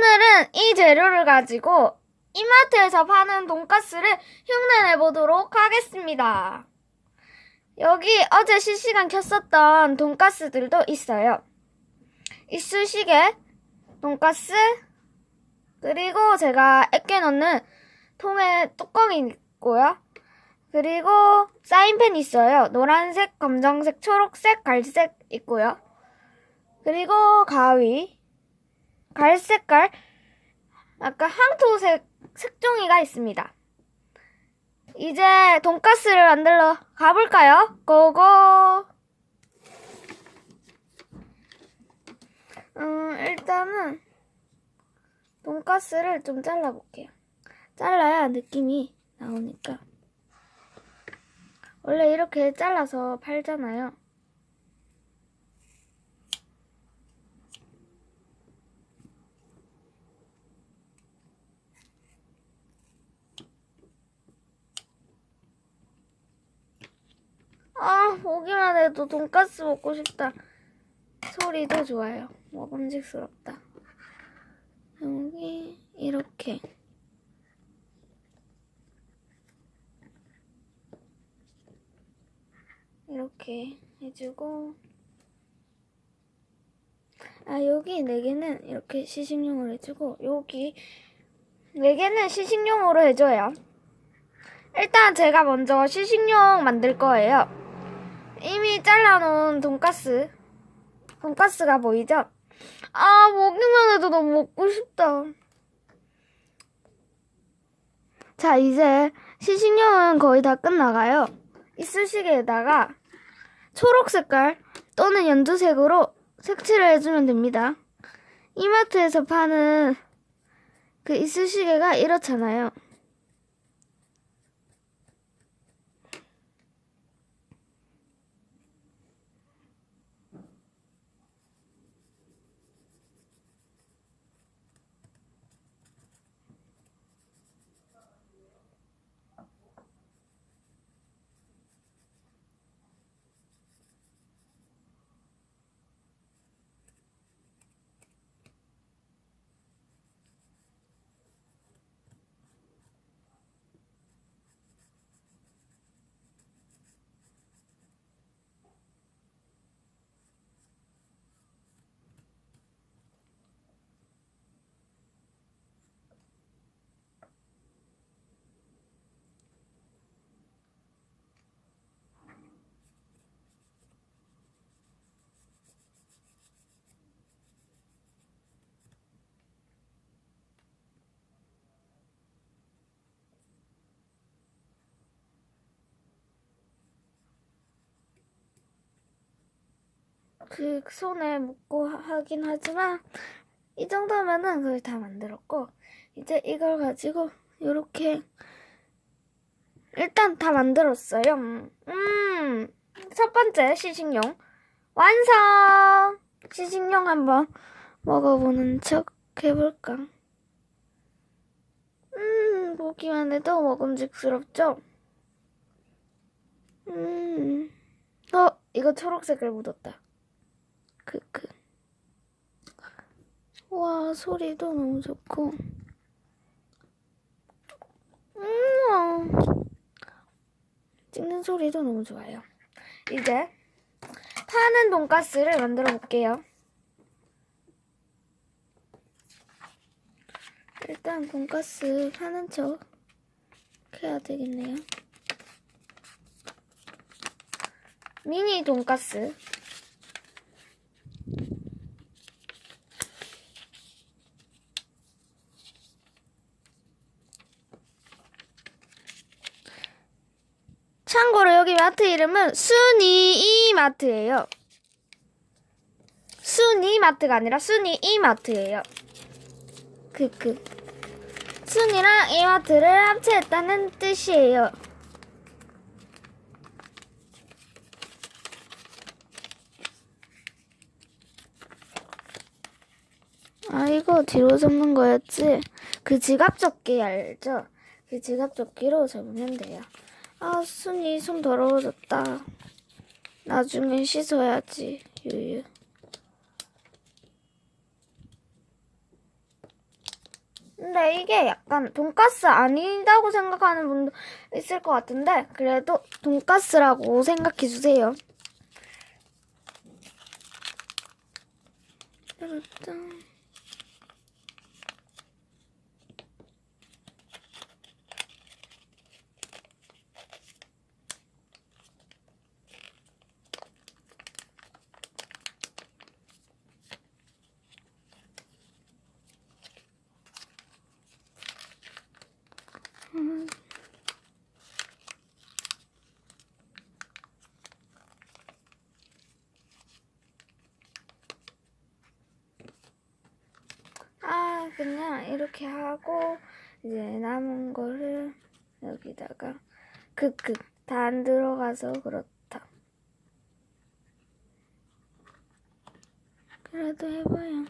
오늘은 이 재료를 가지고 이마트에서 파는 돈가스를 흉내내 보도록 하겠습니다. 여기 어제 실시간 켰었던 돈가스들도 있어요. 이쑤시개, 돈가스, 그리고 제가 액게 넣는 통에 뚜껑이 있고요. 그리고 사인펜 있어요. 노란색, 검정색, 초록색, 갈색 있고요. 그리고 가위, 갈색깔, 약간 황토색 색종이가 있습니다. 이제 돈가스를 만들러 가볼까요? 고고! 일단은 돈가스를 좀 잘라볼게요. 잘라야 느낌이 나오니까. 원래 이렇게 잘라서 팔잖아요. 보기만 해도 돈가스 먹고 싶다. 소리도 좋아요. 먹음직스럽다. 여기 이렇게 해주고, 여기 4개는 이렇게 시식용으로 해주고, 여기 4개는 시식용으로 해줘요. 일단 제가 먼저 시식용 만들 거예요. 이미 잘라놓은 돈가스가 보이죠? 보기만 해도 너무 먹고 싶다. 자, 이제 시식용은 거의 다 끝나가요. 이쑤시개에다가 초록 색깔 또는 연두색으로 색칠을 해주면 됩니다. 이마트에서 파는 그 이쑤시개가 이렇잖아요. 그 손에 묻고 하긴 하지만 이 정도면은 거의 다 만들었고, 이제 이걸 가지고 이렇게 일단 다 만들었어요. 첫 번째 시식용 완성! 시식용 한번 먹어보는 척 해볼까? 보기만 해도 먹음직스럽죠? 이거 초록색을 묻었다. 크크. 와, 소리도 너무 좋고. 찍는 소리도 너무 좋아요. 이제 파는 돈가스를 만들어 볼게요. 일단 돈가스 파는 척 해야 되겠네요. 미니 돈가스. 참고로 여기 마트 이름은 순이이마트예요. 순이마트가 아니라 순이이마트예요. 크크. 순이랑 이마트를 합체했다는 뜻이에요. 이거 뒤로 접는 거였지? 그 지갑 접기 알죠? 그 지갑 접기로 접으면 돼요. 순이 손 더러워졌다. 나중에 씻어야지. 유유. 근데 이게 약간 돈가스 아니다고 생각하는 분도 있을 것 같은데 그래도 돈가스라고 생각해 주세요. 짜라짠. 그냥 이렇게 하고 이제 남은 거를 여기다가 크크 다 안 들어가서 그렇다. 그래도 해봐요.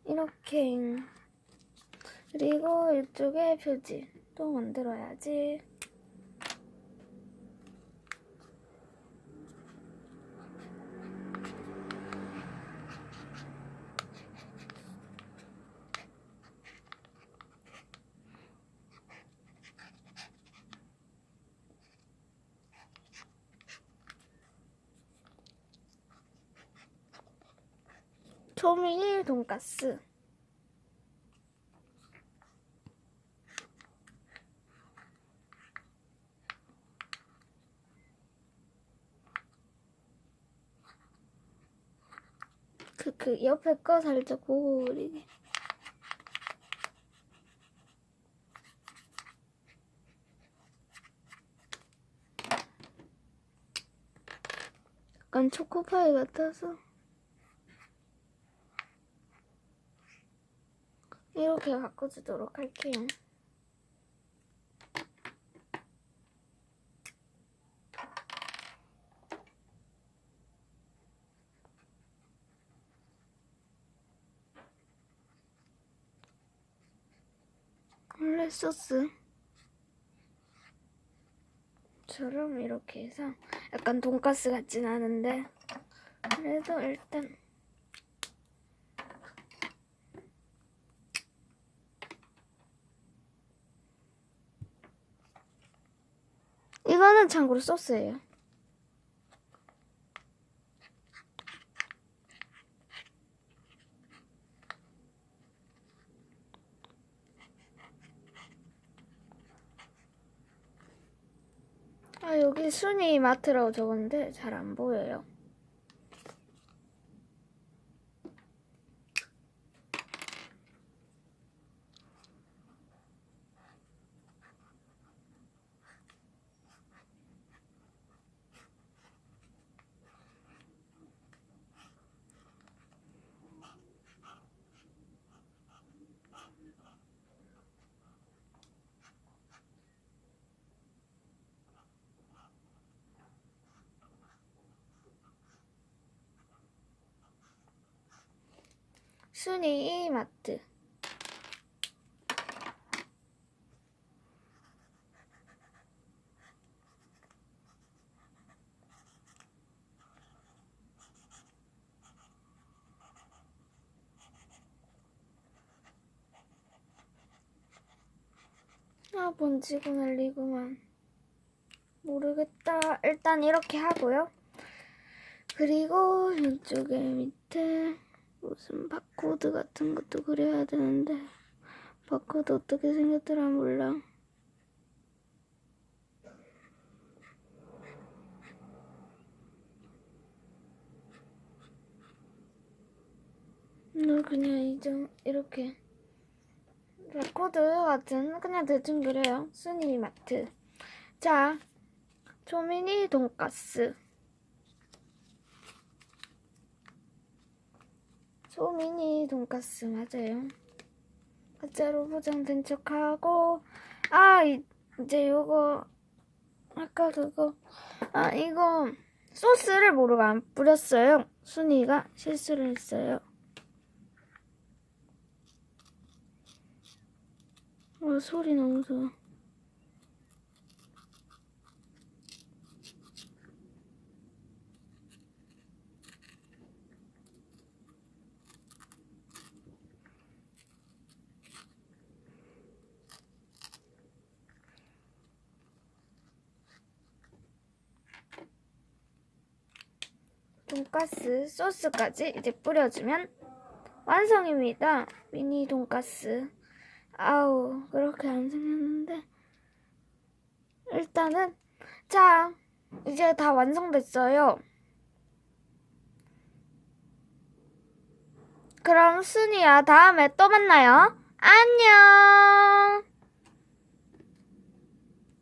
이렇게. 그리고 이쪽에 표지 또 만들어야지. 초미니 돈가스. 그 옆에 거 살짝 보고 그리기. 약간 초코파이 같아서 이렇게 바꿔주도록 할게요. 원래 소스처럼 이렇게 해서 약간 돈가스 같진 않은데 그래도 일단 이거는 참고로 소스예요. 여기 순이 마트라고 적었는데 잘 안 보여요. 순이 마트. 번지고 날리구만. 모르겠다. 일단 이렇게 하고요. 그리고 이쪽에 밑에 무슨 바코드 같은 것도 그려야 되는데 바코드 어떻게 생겼더라 몰라. 그냥 이렇게 바코드 같은 그냥 대충 그려요. 순이 마트. 자, 초미니 돈가스. 초미니 돈가스 맞아요. 가짜로 포장된 척하고 이제 요거 아까 그거 이거 소스를 모르고 안 뿌렸어요. 순이가 실수를 했어요. 소리 너무 좋아. 돈가스 소스까지 이제 뿌려주면 완성입니다. 미니 돈가스. 아우, 그렇게 안 생겼는데. 일단은, 자, 이제 다 완성됐어요. 그럼 순이야, 다음에 또 만나요. 안녕!